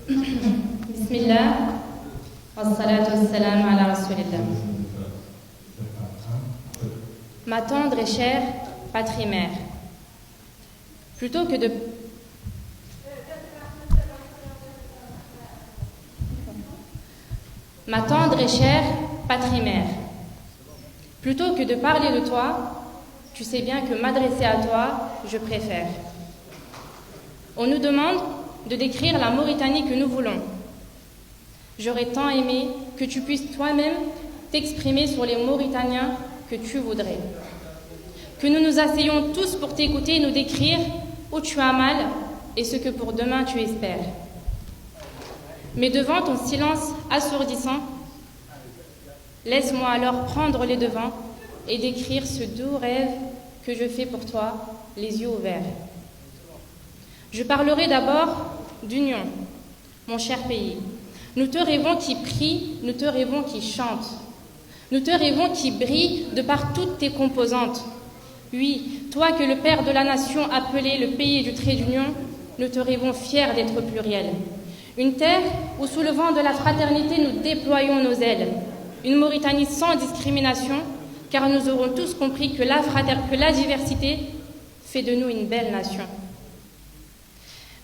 Bismillah, wassalatu wassalam ala rasulillah. Ma tendre et chère patrie-mère, plutôt que de... Ma tendre et chère patrie-mère, plutôt que de parler de toi, tu sais bien que m'adresser à toi, je préfère. On nous demande de décrire la Mauritanie que nous voulons. J'aurais tant aimé que tu puisses toi-même t'exprimer sur les Mauritaniens que tu voudrais. Que nous nous asseyons tous pour t'écouter et nous décrire où tu as mal et ce que pour demain tu espères. Mais devant ton silence assourdissant, laisse-moi alors prendre les devants et décrire ce doux rêve que je fais pour toi, les yeux ouverts. Je parlerai d'abord d'union, mon cher pays. Nous te rêvons qui prie, nous te rêvons qui chante. Nous te rêvons qui brille de par toutes tes composantes. Oui, toi que le Père de la Nation appelait le pays du trait d'union, nous te rêvons fiers d'être pluriels. Une terre où sous le vent de la fraternité nous déployons nos ailes. Une Mauritanie sans discrimination, car nous aurons tous compris que la diversité fait de nous une belle nation.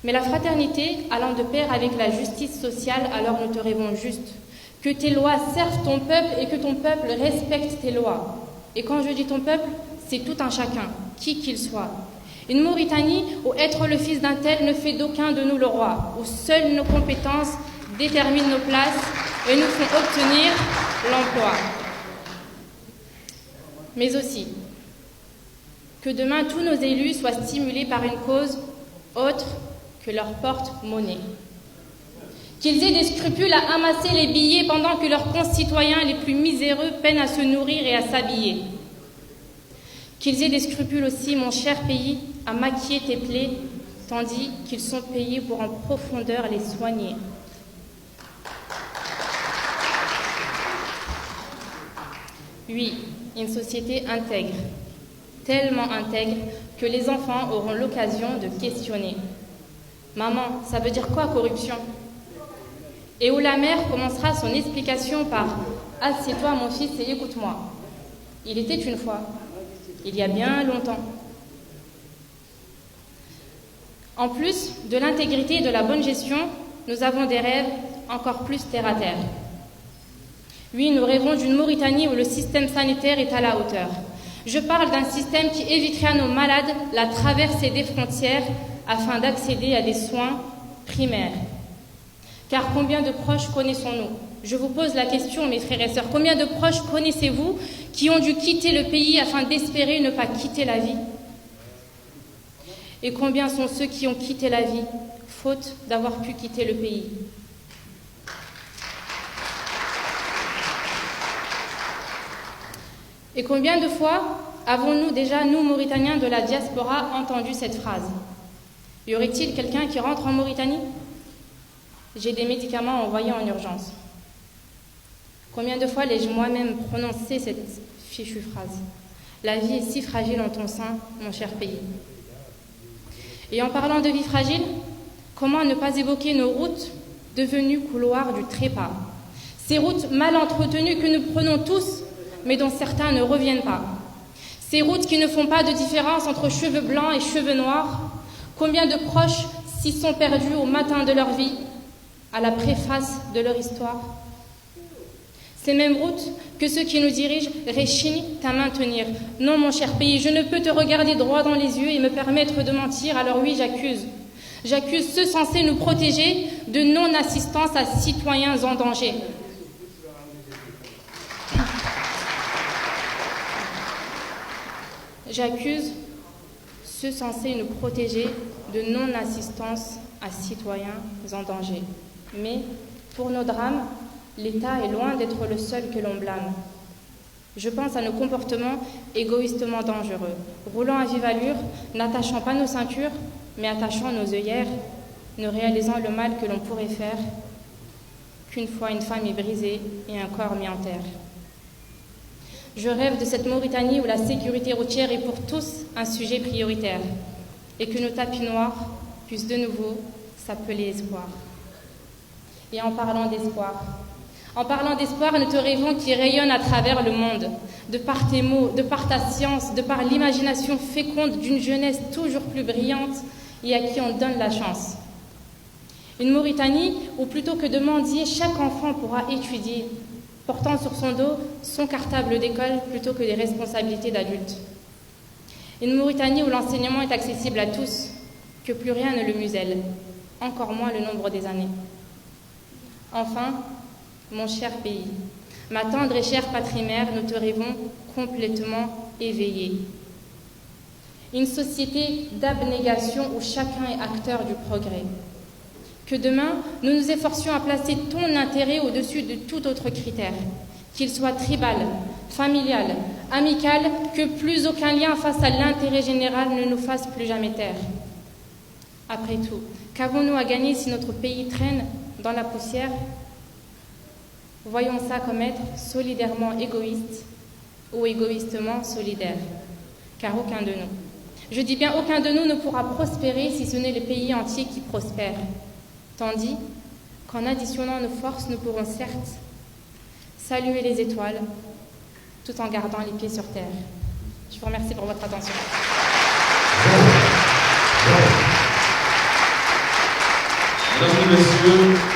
Mais la fraternité allant de pair avec la justice sociale, alors nous te rêvons juste. Que tes lois servent ton peuple et que ton peuple respecte tes lois. Et quand je dis ton peuple, c'est tout un chacun, qui qu'il soit. Une Mauritanie où être le fils d'un tel ne fait d'aucun de nous le roi, où seules nos compétences déterminent nos places et nous font obtenir l'emploi. Mais aussi, que demain tous nos élus soient stimulés par une cause autre que leur porte-monnaie. Qu'ils aient des scrupules à amasser les billets pendant que leurs concitoyens les plus miséreux peinent à se nourrir et à s'habiller. Qu'ils aient des scrupules aussi, mon cher pays, à maquiller tes plaies, tandis qu'ils sont payés pour en profondeur les soigner. Oui, une société intègre, tellement intègre que les enfants auront l'occasion de questionner. Maman, ça veut dire quoi corruption? Et où la mère commencera son explication par « Assieds-toi mon fils et écoute-moi. Il était une fois, il y a bien longtemps. » En plus de l'intégrité et de la bonne gestion, nous avons des rêves encore plus terre à terre. Oui, nous rêvons d'une Mauritanie où le système sanitaire est à la hauteur. Je parle d'un système qui éviterait à nos malades la traversée des frontières afin d'accéder à des soins primaires. Car combien de proches connaissons-nous? Je vous pose la question, mes frères et sœurs, combien de proches connaissez-vous qui ont dû quitter le pays afin d'espérer ne pas quitter la vie? Et combien sont ceux qui ont quitté la vie, faute d'avoir pu quitter le pays? Et combien de fois avons-nous déjà, nous, Mauritaniens de la diaspora, entendu cette phrase? Y aurait-il quelqu'un qui rentre en Mauritanie? J'ai des médicaments envoyés en urgence. Combien de fois l'ai-je moi-même prononcé cette fichue phrase? La vie est si fragile en ton sein, mon cher pays. Et en parlant de vie fragile, comment ne pas évoquer nos routes devenues couloirs du trépas? Ces routes mal entretenues que nous prenons tous, mais dont certains ne reviennent pas. Ces routes qui ne font pas de différence entre cheveux blancs et cheveux noirs. Combien de proches s'y sont perdus au matin de leur vie, à la préface de leur histoire? Ces mêmes routes que ceux qui nous dirigent réchignent à maintenir. Non, mon cher pays, je ne peux te regarder droit dans les yeux et me permettre de mentir, alors oui, j'accuse. J'accuse ceux censés nous protéger de non-assistance à citoyens en danger. J'accuse ceux censés nous protéger de non-assistance à citoyens en danger. Mais, pour nos drames, l'État est loin d'être le seul que l'on blâme. Je pense à nos comportements égoïstement dangereux, roulant à vive allure, n'attachant pas nos ceintures, mais attachant nos œillères, ne réalisant le mal que l'on pourrait faire, qu'une fois une femme est brisée et un corps mis en terre. Je rêve de cette Mauritanie où la sécurité routière est pour tous un sujet prioritaire et que nos tapis noirs puissent de nouveau s'appeler espoir. Et en parlant d'espoir, nous te rêvons qui rayonne à travers le monde, de par tes mots, de par ta science, de par l'imagination féconde d'une jeunesse toujours plus brillante et à qui on donne la chance. Une Mauritanie où plutôt que de mendier, chaque enfant pourra étudier, portant sur son dos son cartable d'école plutôt que des responsabilités d'adulte. Une Mauritanie où l'enseignement est accessible à tous, que plus rien ne le muselle, encore moins le nombre des années. Enfin, mon cher pays, ma tendre et chère patrie mère, nous te rêvons complètement éveillés. Une société d'abnégation où chacun est acteur du progrès. Que demain, nous nous efforcions à placer ton intérêt au-dessus de tout autre critère, qu'il soit tribal, familial, amical, que plus aucun lien face à l'intérêt général ne nous fasse plus jamais taire. Après tout, qu'avons-nous à gagner si notre pays traîne dans la poussière? Voyons ça comme être solidairement égoïste ou égoïstement solidaire, car aucun de nous, je dis bien aucun de nous ne pourra prospérer si ce n'est les pays entiers qui prospèrent, tandis qu'en additionnant nos forces, nous pourrons certes saluer les étoiles tout en gardant les pieds sur terre. Je vous remercie pour votre attention. Mesdames et messieurs,